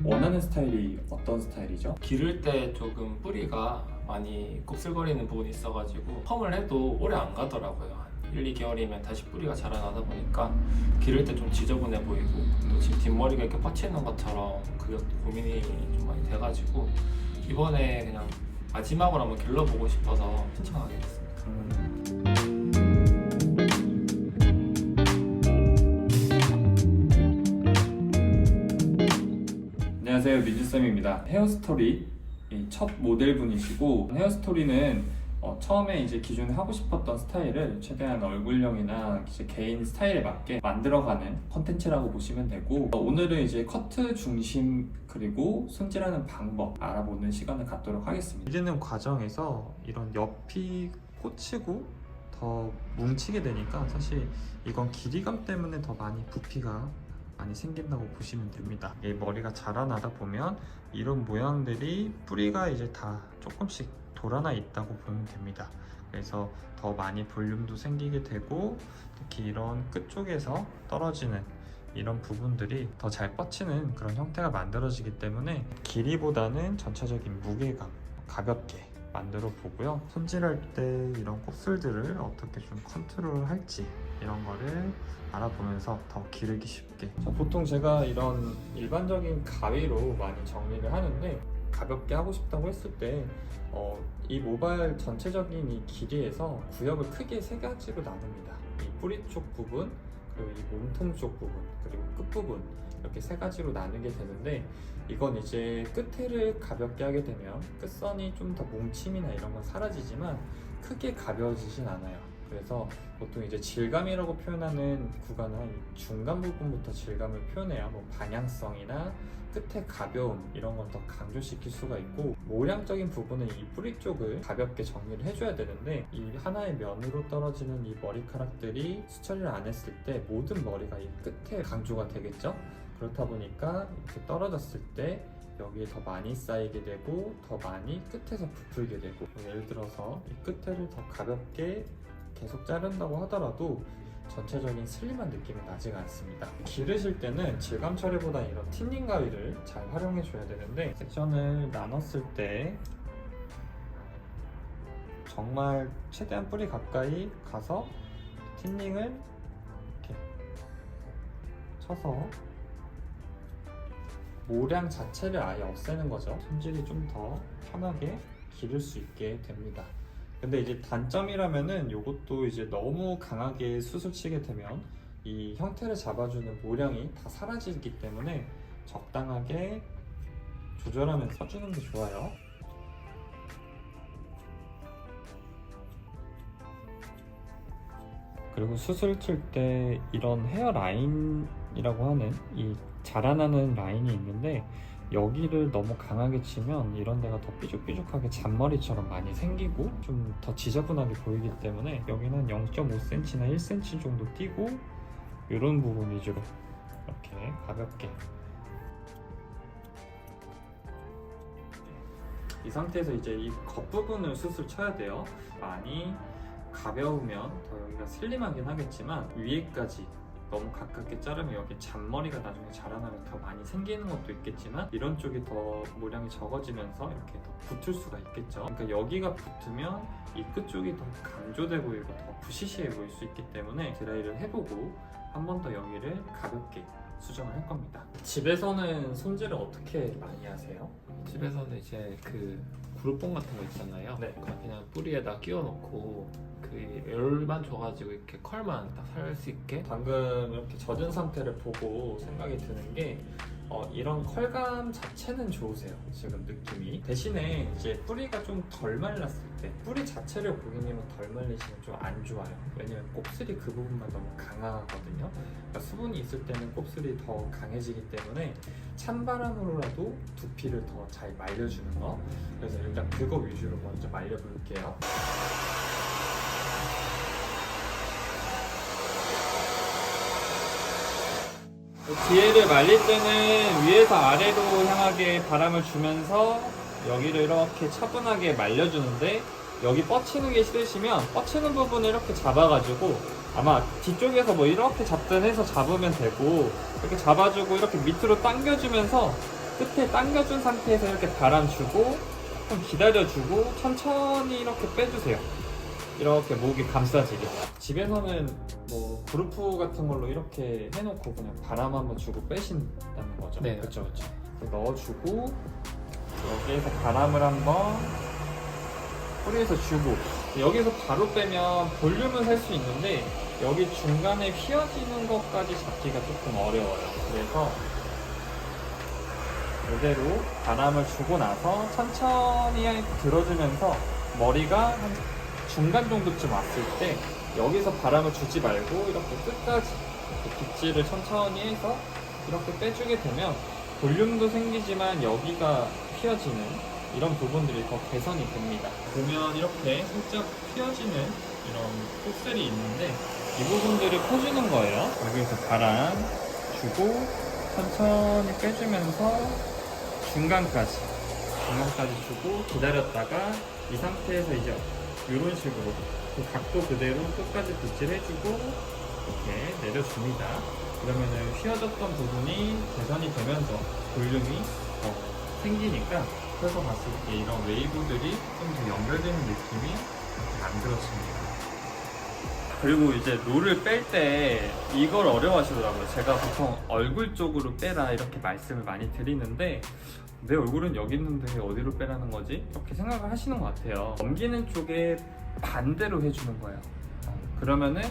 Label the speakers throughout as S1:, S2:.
S1: 원하는 스타일이 어떤 스타일이죠?
S2: 기를 때 조금 뿌리가 많이 곱슬거리는 부분이 있어가지고 펌을 해도 오래 안 가더라고요. 한 1, 2개월이면 다시 뿌리가 자라나다 보니까 기를 때 좀 지저분해 보이고 또 지금 뒷머리가 이렇게 뻗치는 것처럼 그게 고민이 좀 많이 돼가지고 이번에 그냥 마지막으로 한번 길러보고 싶어서 신청하게 됐습니다.
S1: 안녕하세요, 민주쌤입니다. 헤어스토리 첫 모델분이시고, 헤어스토리는 처음에 이제 기존에 하고 싶었던 스타일을 최대한 얼굴형이나 이제 개인 스타일에 맞게 만들어가는 컨텐츠라고 보시면 되고, 오늘은 이제 커트 중심 그리고 손질하는 방법 알아보는 시간을 갖도록 하겠습니다. 기르는 과정에서 이런 옆이 꽂히고 더 뭉치게 되니까 사실 이건 길이감 때문에 더 많이 부피가 많이 생긴다고 보시면 됩니다. 이 머리가 자라나다 보면 이런 모양들이 뿌리가 이제 다 조금씩 돌아나 있다고 보면 됩니다. 그래서 더 많이 볼륨도 생기게 되고, 특히 이런 끝쪽에서 떨어지는 이런 부분들이 더 잘 뻗치는 그런 형태가 만들어지기 때문에 길이보다는 전체적인 무게감 가볍게 만들어 보고요. 손질할 때 이런 곱슬들을 어떻게 좀 컨트롤 할지 이런 거를 알아보면서 더 기르기 쉽게. 보통 제가 이런 일반적인 가위로 많이 정리를 하는데, 가볍게 하고 싶다고 했을 때 이 모발 전체적인 이 길이에서 구역을 크게 세 가지로 나눕니다. 이 뿌리 쪽 부분, 그리고 이 몸통 쪽 부분, 그리고 끝부분, 이렇게 세 가지로 나누게 되는데, 이건 이제 끝을 가볍게 하게 되면 끝선이 좀 더 뭉침이나 이런 건 사라지지만 크게 가벼워지진 않아요. 그래서 보통 이제 질감이라고 표현하는 구간은 중간 부분부터 질감을 표현해야 방향성이나 끝의 가벼움 이런 걸 더 강조시킬 수가 있고, 모량적인 부분은 이 뿌리 쪽을 가볍게 정리를 해줘야 되는데, 이 하나의 면으로 떨어지는 이 머리카락들이 수처리를 안 했을 때 모든 머리가 이 끝에 강조가 되겠죠. 그렇다 보니까 이렇게 떨어졌을 때 여기에 더 많이 쌓이게 되고 더 많이 끝에서 부풀게 되고, 예를 들어서 이 끝을 더 가볍게 계속 자른다고 하더라도 전체적인 슬림한 느낌이 나지가 않습니다. 기르실 때는 질감 처리보다 이런 틴닝 가위를 잘 활용해 줘야 되는데, 섹션을 나눴을 때 정말 최대한 뿌리 가까이 가서 틴닝을 이렇게 쳐서 모량 자체를 아예 없애는 거죠. 손질이 좀 더 편하게 기를 수 있게 됩니다. 근데 이제 단점이라면은 이것도 이제 너무 강하게 수술 치게 되면 이 형태를 잡아주는 모량이 다 사라지기 때문에 적당하게 조절하면서 써주는 게 좋아요. 그리고 수술 칠 때 이런 헤어 라인이라고 하는 이 자라나는 라인이 있는데, 여기를 너무 강하게 치면 이런 데가 더 삐죽삐죽하게 잔머리처럼 많이 생기고 좀 더 지저분하게 보이기 때문에 여기는 0.5cm나 1cm 정도 띄고 이런 부분 위주로 이렇게 가볍게, 이 상태에서 이제 이 겉부분을 수술 쳐야 돼요. 많이 가벼우면 더 여기가 슬림하긴 하겠지만 위에까지 너무 가깝게 자르면 여기 잔머리가 나중에 자라나면 더 많이 생기는 것도 있겠지만, 이런 쪽이 더 모량이 적어지면서 이렇게 더 붙을 수가 있겠죠. 그러니까 여기가 붙으면 이 끝쪽이 더 강조돼 보이고 더 부시시해 보일 수 있기 때문에 드라이를 해보고 한 번 더 여기를 가볍게 수정을 할 겁니다. 집에서는 손질을 어떻게 많이 하세요?
S2: 집에서는 이제 그 그룹봉 같은 거 있잖아요.
S1: 네.
S2: 그냥 뿌리에다 끼워 놓고 그 열만 줘가지고 이렇게 컬만 딱 살 수 있게.
S1: 방금 이렇게 젖은 상태를 보고 생각이 드는 게, 이런 컬감 자체는 좋으세요, 지금 느낌이. 대신에 이제 뿌리가 좀 덜 말랐을 때, 뿌리 자체를 고객님은 덜 말리시면 좀 안 좋아요. 왜냐면 곱슬이 그 부분만 너무 강하거든요. 그러니까 수분이 있을 때는 곱슬이 더 강해지기 때문에 찬바람으로라도 두피를 더 잘 말려주는 거. 그래서 일단 그거 위주로 먼저 말려볼게요. 뒤에를 말릴 때는 위에서 아래로 향하게 바람을 주면서 여기를 이렇게 차분하게 말려주는데, 여기 뻗치는 게 싫으시면 뻗치는 부분을 이렇게 잡아가지고, 아마 뒤쪽에서 뭐 이렇게 잡든 해서 잡으면 되고, 이렇게 잡아주고 이렇게 밑으로 당겨주면서 끝에 당겨준 상태에서 이렇게 바람 주고 좀 기다려주고 천천히 이렇게 빼주세요. 이렇게 목이 감싸지게. 집에서는 뭐 브루프 같은 걸로 이렇게 해놓고 그냥 바람 한번 주고 빼신다는 거죠.
S2: 네.
S1: 그렇죠. 넣어주고 여기에서 바람을 한번 뿌리에서 주고, 여기서 바로 빼면 볼륨은 살 수 있는데 여기 중간에 휘어지는 것까지 잡기가 조금 어려워요. 그래서 이대로 바람을 주고 나서 천천히 들어주면서 머리가 한 중간 정도쯤 왔을 때 여기서 바람을 주지 말고 이렇게 끝까지 이렇게 빗질을 천천히 해서 이렇게 빼주게 되면 볼륨도 생기지만 여기가 휘어지는 이런 부분들이 더 개선이 됩니다. 보면 이렇게 살짝 휘어지는 이런 코슬이 있는데 이 부분들을 펴주는 거예요. 여기서 바람 주고 천천히 빼주면서 중간까지 주고 기다렸다가 이 상태에서 이제 이런 식으로 그 각도 그대로 끝까지 빗질해주고 이렇게 내려줍니다. 그러면은 휘어졌던 부분이 개선이 되면서 볼륨이 더 생기니까 펴서 봤을 때 이런 웨이브들이 좀 더 연결되는 느낌이 만들어집니다. 그리고 이제 롤을 뺄 때 이걸 어려워하시더라고요. 제가 보통 얼굴 쪽으로 빼라 이렇게 말씀을 많이 드리는데 내 얼굴은 여기 있는데 어디로 빼라는 거지? 이렇게 생각을 하시는 것 같아요. 넘기는 쪽에 반대로 해주는 거예요. 그러면은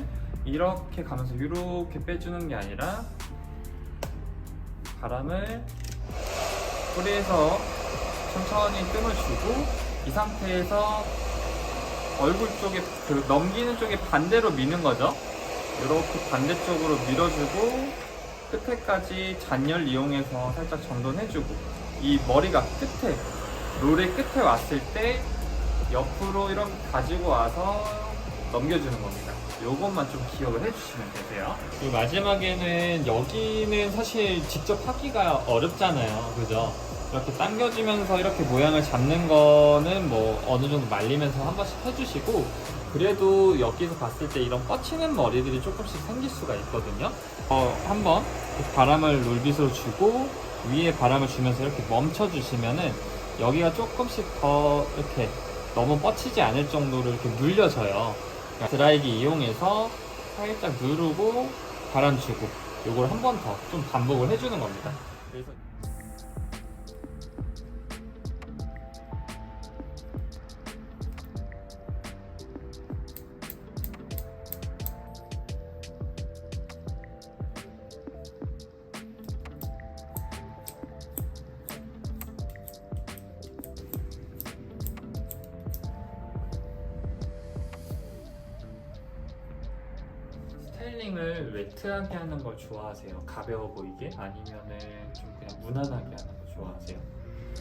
S1: 이렇게 가면서 이렇게 빼주는 게 아니라 바람을 뿌리에서 천천히 뜸을 주고 이 상태에서 얼굴 쪽에 그 넘기는 쪽에 반대로 미는 거죠. 이렇게 반대쪽으로 밀어주고 끝에까지 잔열 이용해서 살짝 정돈해주고 이 머리가 끝에 롤의 끝에 왔을 때 옆으로 이렇게 가지고 와서 넘겨주는 겁니다. 요것만 좀 기억을 해주시면 되세요. 그리고 마지막에는 여기는 사실 직접 하기가 어렵잖아요. 그죠? 이렇게 당겨주면서 이렇게 모양을 잡는 거는 뭐 어느 정도 말리면서 한 번씩 해주시고 그래도 여기서 봤을 때 이런 뻗치는 머리들이 조금씩 생길 수가 있거든요. 한번 바람을 롤빗으로 주고 위에 바람을 주면서 이렇게 멈춰주시면은 여기가 조금씩 더 이렇게 너무 뻗치지 않을 정도로 이렇게 눌려져요. 그러니까 드라이기 이용해서 살짝 누르고 바람 주고 요걸 한 번 더 좀 반복을 해주는 겁니다. 그래서 스타일링을 웨트하게 하는 걸 좋아하세요? 가벼워 보이게? 아니면은 좀 그냥 무난하게 하는 걸 좋아하세요?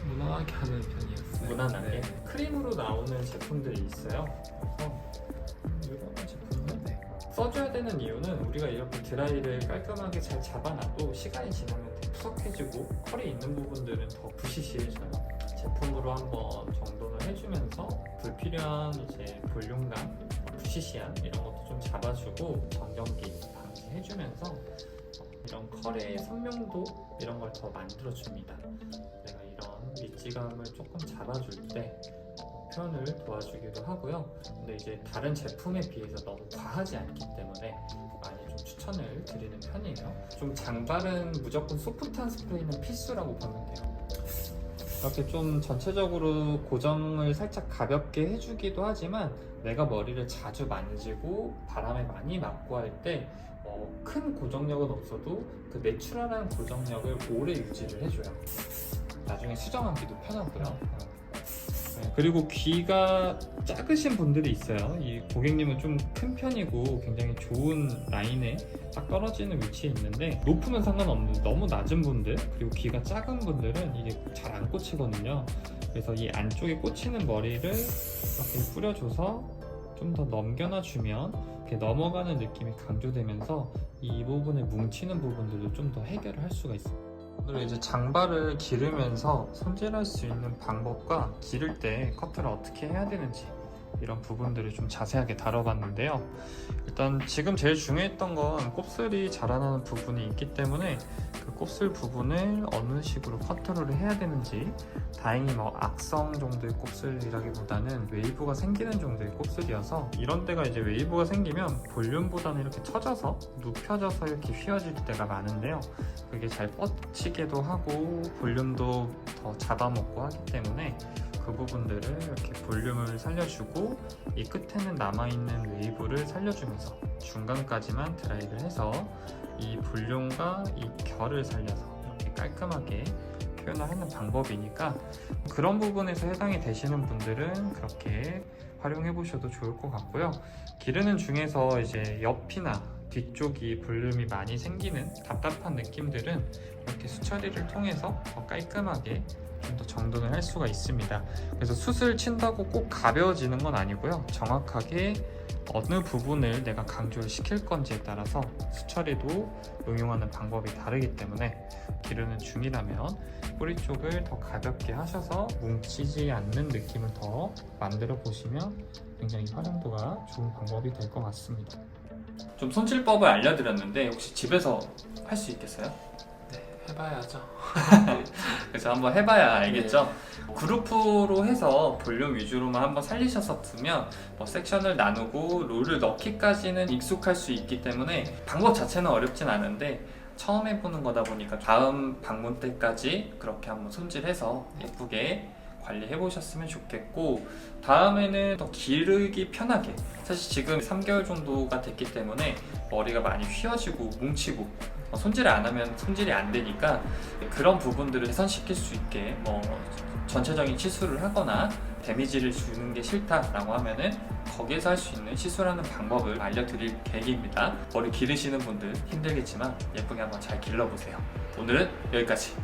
S2: 무난하게 하는 편이었어요.
S1: 무난하게?
S2: 네.
S1: 크림으로 나오는 제품들이 있어요. 그래서 이런 제품은
S2: 네.
S1: 써줘야 되는 이유는 우리가 이렇게 드라이를 깔끔하게 잘 잡아놔도 시간이 지나면 되게 푸석해지고 컬이 있는 부분들은 더 부시시해져요. 제품으로 한번 정돈을 해주면서 불필요한 이제 볼륨감, 부시시한 이런 것도 좀 잡아주고 정전기 방지해주면서 이런 컬의 선명도 이런 걸 더 만들어줍니다. 내가 이런 리치감을 조금 잡아줄 때 표현을 도와주기도 하고요. 근데 이제 다른 제품에 비해서 너무 과하지 않기 때문에 많이 좀 추천을 드리는 편이에요. 좀 장발은 무조건 소프트한 스프레이는 필수라고 보면 돼요. 이렇게 좀 전체적으로 고정을 살짝 가볍게 해주기도 하지만 내가 머리를 자주 만지고 바람에 많이 맞고 할 때 큰 고정력은 없어도 그 내추럴한 고정력을 오래 유지를 해줘요. 나중에 수정하기도 편하고요. 네, 그리고 귀가 작으신 분들이 있어요. 이 고객님은 좀 큰 편이고 굉장히 좋은 라인에 딱 떨어지는 위치에 있는데 높으면 상관없는데 너무 낮은 분들 그리고 귀가 작은 분들은 이게 잘 안 꽂히거든요. 그래서 이 안쪽에 꽂히는 머리를 이렇게 뿌려줘서 좀 더 넘겨놔 주면 이렇게 넘어가는 느낌이 강조되면서 이 부분에 뭉치는 부분들도 좀 더 해결을 할 수가 있어요. 오늘 이제 장발을 기르면서 손질할 수 있는 방법과 기를 때 커트를 어떻게 해야 되는지 이런 부분들을 좀 자세하게 다뤄봤는데요. 일단 지금 제일 중요했던 건 곱슬이 자라나는 부분이 있기 때문에 그 곱슬 부분을 어느 식으로 컨트롤을 해야 되는지, 다행히 뭐 악성 정도의 곱슬이라기보다는 웨이브가 생기는 정도의 곱슬이어서 이런 데가 이제 웨이브가 생기면 볼륨보다는 이렇게 처져서 눕혀져서 이렇게 휘어질 때가 많은데요. 그게 잘 뻗치게도 하고 볼륨도 더 잡아먹고 하기 때문에 그 부분들을 이렇게 볼륨을 살려주고 이 끝에는 남아있는 웨이브를 살려주면서 중간까지만 드라이를 해서 이 볼륨과 이 결을 살려서 이렇게 깔끔하게 표현을 하는 방법이니까 그런 부분에서 해당이 되시는 분들은 그렇게 활용해 보셔도 좋을 것 같고요. 기르는 중에서 이제 옆이나 뒤쪽이 볼륨이 많이 생기는 답답한 느낌들은 이렇게 수처리를 통해서 더 깔끔하게 좀 더 정돈을 할 수가 있습니다. 그래서 숱을 친다고 꼭 가벼워지는 건 아니고요. 정확하게 어느 부분을 내가 강조를 시킬 건지에 따라서 수처리도 응용하는 방법이 다르기 때문에 기르는 중이라면 뿌리 쪽을 더 가볍게 하셔서 뭉치지 않는 느낌을 더 만들어 보시면 굉장히 활용도가 좋은 방법이 될 것 같습니다. 좀 손질법을 알려드렸는데 혹시 집에서 할 수 있겠어요?
S2: 네, 해봐야죠.
S1: 그래서 한번 해봐야 알겠죠? 그룹으로 해서 볼륨 위주로만 한번 살리셨었으면 뭐 섹션을 나누고 롤을 넣기까지는 익숙할 수 있기 때문에 방법 자체는 어렵진 않은데 처음 해보는 거다 보니까 다음 방문 때까지 그렇게 한번 손질해서 예쁘게 관리해 보셨으면 좋겠고, 다음에는 더 기르기 편하게, 사실 지금 3개월 정도가 됐기 때문에 머리가 많이 휘어지고 뭉치고 손질을 안 하면 손질이 안 되니까 그런 부분들을 개선시킬 수 있게 뭐 전체적인 시술을 하거나 데미지를 주는 게 싫다라고 하면은 거기에서 할 수 있는 시술하는 방법을 알려드릴 계획입니다. 머리 기르시는 분들 힘들겠지만 예쁘게 한번 잘 길러보세요. 오늘은 여기까지.